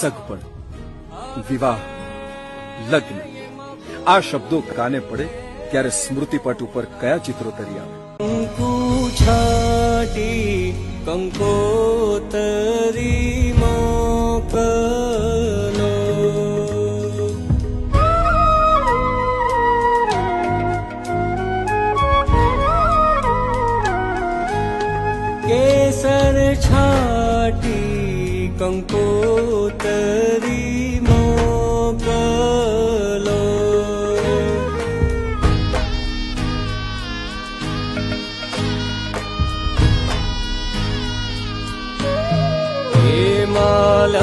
સગપણ, વિવાહ, લગ્ન આ શબ્દો કાને પડે ત્યારે સ્મૃતિપટ ઉપર કયા ચિત્રો તરી આવે? કંકુ છાટી કંકોતરી મોકલો, કેસર છાટી કંકોતરી મોકલો, એમાં